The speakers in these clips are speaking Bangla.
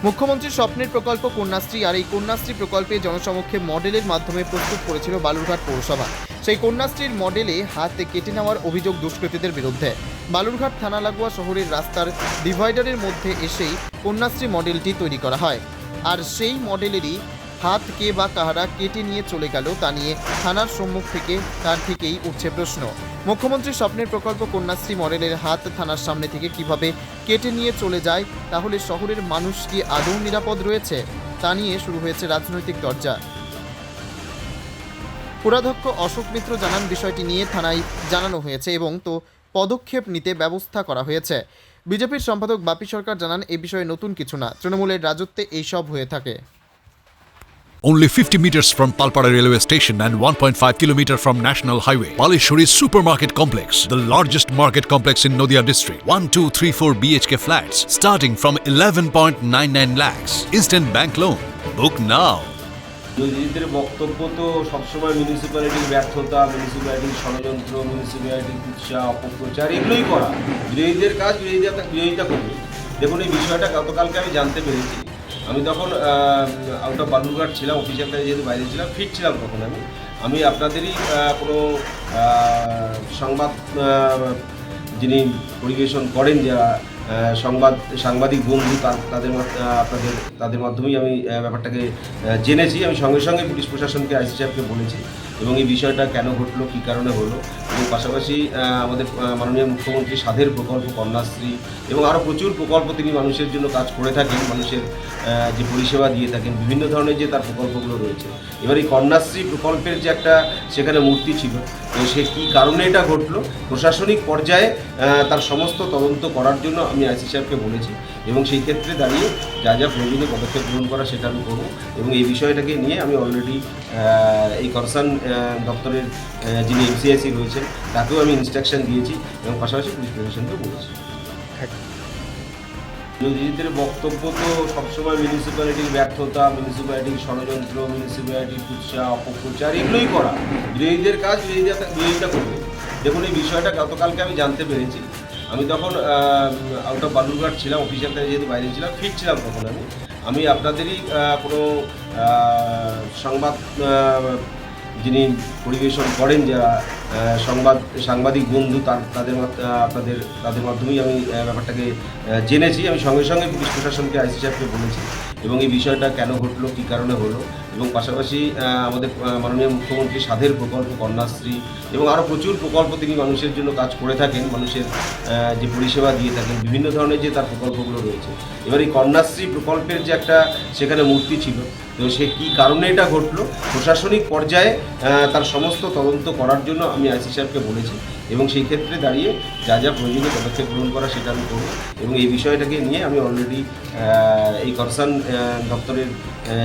মুখ্যমন্ত্রীর স্বপ্নের প্রকল্প কন্যাশ্রী, আর এই কন্যাশ্রী প্রকল্পে জনসমক্ষে মডেলের মাধ্যমে প্রস্তুত করেছিল বালুরঘাট পৌরসভা। সেই কন্যাশ্রীর মডেলে হাত কেটে নেওয়ার অভিযোগ দুষ্কৃতীদের বিরুদ্ধে। বালুরঘাট থানা লাগোয়া শহরের রাস্তার ডিভাইডারের মধ্যে এসেই কন্যাশ্রী মডেলটি তৈরি করা হয়। আর সেই মডেলেরই হাত কে বা কাহারা কেটে নিয়ে চলে গেল তা নিয়ে থানার সম্মুখ থেকে তার থেকেই উঠছে প্রশ্ন। মুখ্যমন্ত্রীর স্বপ্নের প্রকল্প কন্যাশ্রী মডেলের হাত থানার সামনে থেকে কিভাবে কেটে নিয়ে চলে যায়, তাহলে শহরের মানুষ কি আদৌ নিরাপদ রয়েছে, তা নিয়ে শুরু হয়েছে রাজনৈতিক চর্চা। পুরাধ্যক্ষ অশোক মিত্র জানান, বিষয়টি নিয়ে থানায় জানানো হয়েছে এবং পদক্ষেপ নিতে ব্যবস্থা করা হয়েছে। বিজেপির সম্পাদক বাপি সরকার জানান, এই বিষয়ে নতুন কিছু না, তৃণমূলের রাজত্বে এইসব হয়ে থাকে। Only 50 meters from Palpara railway station and 1.5 kilometer from National Highway, Palishuri Supermarket Complex, the largest market complex in Nadia district. 1, 2, 3, 4 BHK flats starting from 11.99 lakhs. Instant bank loan. Book now. বিরোধীদের বক্তব্য তো সবসময় মিউনিসিপ্যালিটির ব্যর্থতা, মিউনিসিপ্যালিটির ষড়যন্ত্র, মিউনিসিপ্যালিটির কুৎসা, অপপ্রচার এগুলোই করা। বিরোধীদের কাজ বিরোধিতা করবে। দেখুন, এই বিষয়টা গতকালকে আমি জানতে পেরেছি। আমি তখন আউট অফ বালুরঘাট ছিলাম, অফিসিয়াল কাজে যেহেতু বাইরে ছিলাম, ফিরছিলাম তখন আমি আপনাদেরই কোনো সংবাদ যিনি পরিবেশন করেন, যারা সাংবাদিক বন্ধু, তাদের মাধ্যমেই আমি ব্যাপারটাকে জেনেছি। আমি সঙ্গে সঙ্গে পুলিশ প্রশাসনকে, আইসি সাহেবকে বলেছি এবং এই বিষয়টা কেন ঘটলো, কী কারণে হলো, এবং পাশাপাশি আমাদের মাননীয় মুখ্যমন্ত্রী সাধের প্রকল্প কন্যাশ্রী এবং আরও প্রচুর প্রকল্প তিনি মানুষের জন্য কাজ করে থাকেন, মানুষের যে পরিষেবা দিয়ে থাকেন, বিভিন্ন ধরনের যে তার প্রকল্পগুলো রয়েছে। এবার এই কন্যাশ্রী প্রকল্পের যে একটা সেখানে মূর্তি ছিল, তো সে কী কারণে এটা ঘটলো, প্রশাসনিক পর্যায়ে তার সমস্ত তদন্ত করার জন্য আমি আইসি সাহেবকে বলেছি এবং সেই ক্ষেত্রে দাঁড়িয়ে যা যা প্রয়োজনীয় পদক্ষেপ গ্রহণ করা সেটা আমি করব। এবং এই বিষয়টাকে নিয়ে আমি অলরেডি এই কনসার্ন দপ্তরের যিনি এমসিআইসি রয়েছেন তাকেও আমি ইনস্ট্রাকশন দিয়েছি এবং পাশাপাশি পুলিশ প্রশাসনকেও বলেছি। বিরোধীদের বক্তব্য তো সবসময় মিউনিসিপ্যালিটির ব্যর্থতা, মিউনিসিপ্যালিটির ষড়যন্ত্র, মিউনিসিপ্যালিটির কুৎসা, অপপ্রচার এগুলোই করা। বিরোধীদের কাজ বিরোধিতা করবে। দেখুন, এই বিষয়টা গতকালকে আমি জানতে পেরেছি। আমি তখন আউট অফ বালুরঘাট ছিলাম, অফিসিয়াল কাজে যেহেতু বাইরে ছিলাম, ফিরছিলাম তখন আমি আপনাদেরই কোনো সংবাদ যিনি পরিবেশন করেন, যারা সাংবাদিক বন্ধু, তাদের মাধ্যমেই আমি ব্যাপারটাকে জেনেছি। আমি সঙ্গে সঙ্গে পুলিশ প্রশাসনকে, আইসি সাহেবকে বলেছি এবং এই বিষয়টা কেন ঘটলো, কী কারণে হলো, এবং পাশাপাশি আমাদের মাননীয় মুখ্যমন্ত্রী সাধের প্রকল্প কন্যাশ্রী এবং আরও প্রচুর প্রকল্প তিনি মানুষের জন্য কাজ করে থাকেন, মানুষের যে পরিষেবা দিয়ে থাকেন, বিভিন্ন ধরনের যে তার প্রকল্পগুলো রয়েছে। এবার এই কন্যাশ্রী প্রকল্পের যে একটা সেখানে মূর্তি ছিল, তো সে কী কারণে এটা ঘটলো, প্রশাসনিক পর্যায়ে তার সমস্ত তদন্ত করার জন্য আমি আইসি সাহেবকে বলেছি এবং সেই ক্ষেত্রে দাঁড়িয়ে যা যা প্রয়োজনীয় পদক্ষেপ গ্রহণ করা সেটা আমি করব। এবং এই বিষয়টাকে নিয়ে আমি অলরেডি এই কনসার্ন দপ্তরের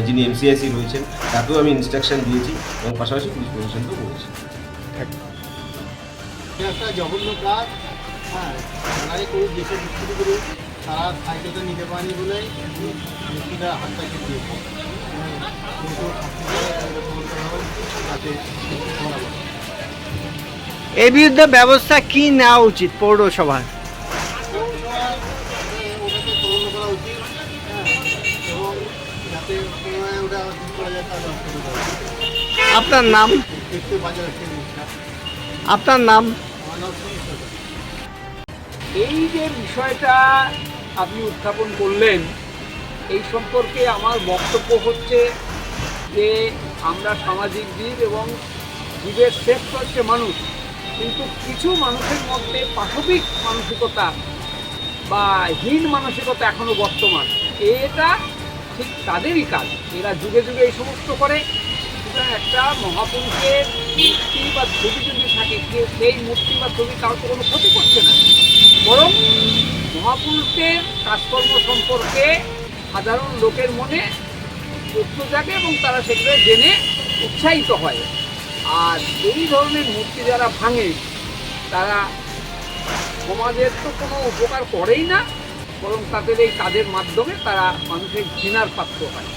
যিনি এমসিআইসি রয়েছেন তাকেও আমি ইনস্ট্রাকশন দিয়েছি এবং পাশাপাশি পুলিশ প্রশাসনকেও বলেছি। একটা জঘন্য কাজ, থানায় করুক, যেসব দুষ্কৃতি করুক, তারা সাইকেলটা নিতে পারেনি বলে দুষ্কৃতিটা হাতটা কেটে দিয়েছে। এর বিরুদ্ধে ব্যবস্থা কি নেওয়া উচিত পৌরসভার? ওটাকে তদন্ত করা উচিত এবং যাতে পুনরায় ওটা ঠিক করা যায় তার ব্যবস্থা করা উচিত। আপনার নাম? দেখতে বাজার একটা জিনিসটা। আপনার নাম? আমার নাম সুনীল সরকার। এই যে বিষয়টা আপনি উত্থাপন করলেন, এই সম্পর্কে আমার বক্তব্য হচ্ছে যে আমরা সামাজিক জীব এবং জীবের শ্রেষ্ঠ হচ্ছে মানুষ, কিন্তু কিছু মানুষের মধ্যে পাশবিক মানসিকতা বা হীন মানসিকতা এখনও বর্তমান। এটা ঠিক তাদেরই কাজ, এরা যুগে যুগে এই সমস্ত করে। সুতরাং একটা মহাপুরুষের মূর্তি বা ছবি যদি থাকে, সেই মূর্তি বা ছবি কারো তো কোনো ক্ষতি করছে না, বরং মহাপুরুষের কাজকর্ম সম্পর্কে সাধারণ লোকের মনে প্রশ্ন জাগে এবং তারা সেগুলো জেনে উৎসাহিত হয়। আর এই ধরনের মূর্তি যারা ভাঙে তারা সমাজের তো কোনো উপকার করেই না, বরং তাদের এই কাজের মাধ্যমে তারা মানুষের ঘৃণার পাত্র হয়।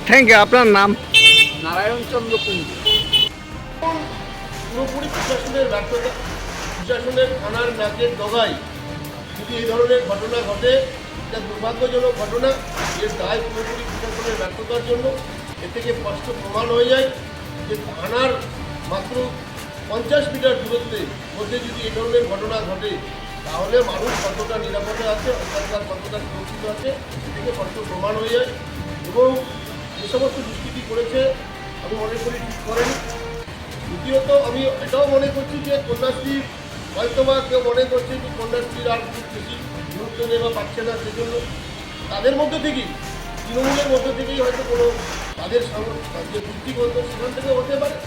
Thank you. আপনার নাম? নারায়ণচন্দ্র কুণ্ডু। পুরোপুরি প্রশাসনের ব্যর্থতা, প্রশাসনের থানার নাকের ডগায় যদি এই ধরনের ঘটনা ঘটে এটা দুর্ভাগ্যজনক ঘটনা। এর দায় পুরোপুরি প্রশাসনের ব্যর্থতার জন্য। এ থেকে স্পষ্ট প্রমাণ হয়ে যায় যে থানার মাত্র 50 মিটার দূরত্বের মধ্যে যদি এ ধরনের ঘটনা ঘটে তাহলে মানুষ কতটা নিরাপদে আছে, সরকার কতটা সুরক্ষিত আছে, সে থেকে স্পষ্ট প্রমাণ হয়ে যায়। এবং যে সমস্ত দুষ্কৃতি করেছে আমি মনে করি ঠিক করেনি। দ্বিতীয়ত আমি এটাও মনে করছি যে কন্যাশ্রী হয়তোবা কেউ মনে করছে যে কন্যাশ্রীর আর খুব বেশি গুরুত্ব দেওয়া পাচ্ছে না, সেজন্য তাদের মধ্যে থেকেই, তৃণমূলের মধ্যে থেকেই হয়তো কোনো তাদের যে বুদ্ধিগত সেখান থেকে হতে পারে।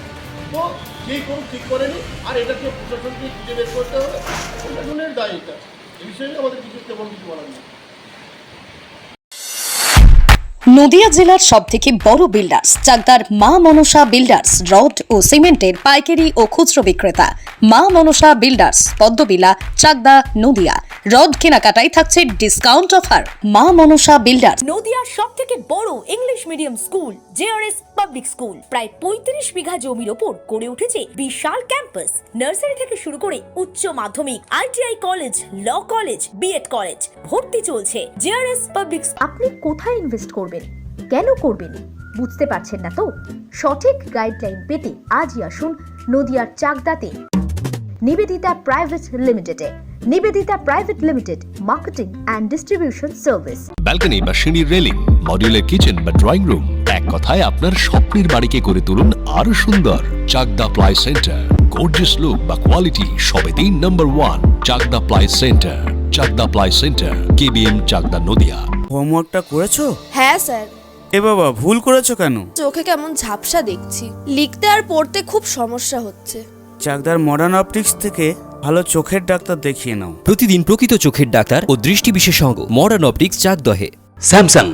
তো যেই করুক ঠিক করেনি, আর এটাকে প্রশাসনকে খুঁজে বের করতে হবে, প্রশাসনের দায় এটা। এই বিষয়ে আমাদের কিছু তেমন কিছু বলার নেই। নদিয়া জেলার সবথেকে বড় বিল্ডার্স চাকদার মা মনসা বিল্ডার্স রড ও সিমেন্টের পাইকারি ও খুচরো বিক্রেতা। মা মনসা বিল্ডার্স পদ্মবিলা, চাকদা, নদিয়া। রড কেনাকাটায় থাকছে ডিসকাউন্ট অফার। মা মনসা বিল্ডার্স। নদিয়ার সবথেকে বড় English medium school JRS public school প্রায় 35 বিঘা জমির ওপর গড়ে উঠেছে বিশাল ক্যাম্পাস। নার্সারি থেকে শুরু করে উচ্চ মাধ্যমিক, ITI college, law college, BEd college ভর্তি চলছে। JRS public. আপনি কোথায় ইনভেস্ট করবেন, কেন করবেন বুঝতে পারছেন না তো? সঠিক গাইডলাইন পেতে আজই আসুন নদিয়ার চাকদাতে নিবেদিতা প্রাইভেট লিমিটেডে। Nivedita private limited, marketing and distribution service. Balcony বা সিঁড়ির রেলিং, মডিউলার কিচেন বা ড্রয়িং রুম, এক কথায় আপনার স্বপ্নের বাড়িকে করে তুলুন আরো সুন্দর। Chakdah ply centre, gorgeous look বা কোয়ালিটি সবেতেই number 1। Chakdah ply centre, Chakdah ply centre, KBM, Chakdah, Nadia. হোমওয়ার্কটা করেছো? হ্যাঁ স্যার। এ বাবা, ভুল করেছো কেন? চোখে কেমন ঝাপসা দেখছি, লিখতে আর পড়তে খুব সমস্যা হচ্ছে। চাকদার মডার্ন অপটিক্স থেকে ভালো চোখের ডাক্তার দেখিয়ে নাও। প্রতিদিন প্রকৃত চোখের ডাক্তার ও দৃষ্টি বিশেষজ্ঞ মডার্ন অপটিক্স চাকদহে। স্যামসাং,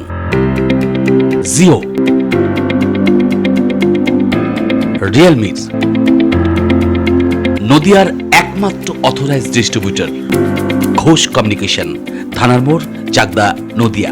জিও, রিয়েলমি, নদিয়ার একমাত্র অথরাইজড ডিস্ট্রিবিউটর ঘোষ কমিউনিকেশন, থানার মোড়, চাকদা, নদিয়া।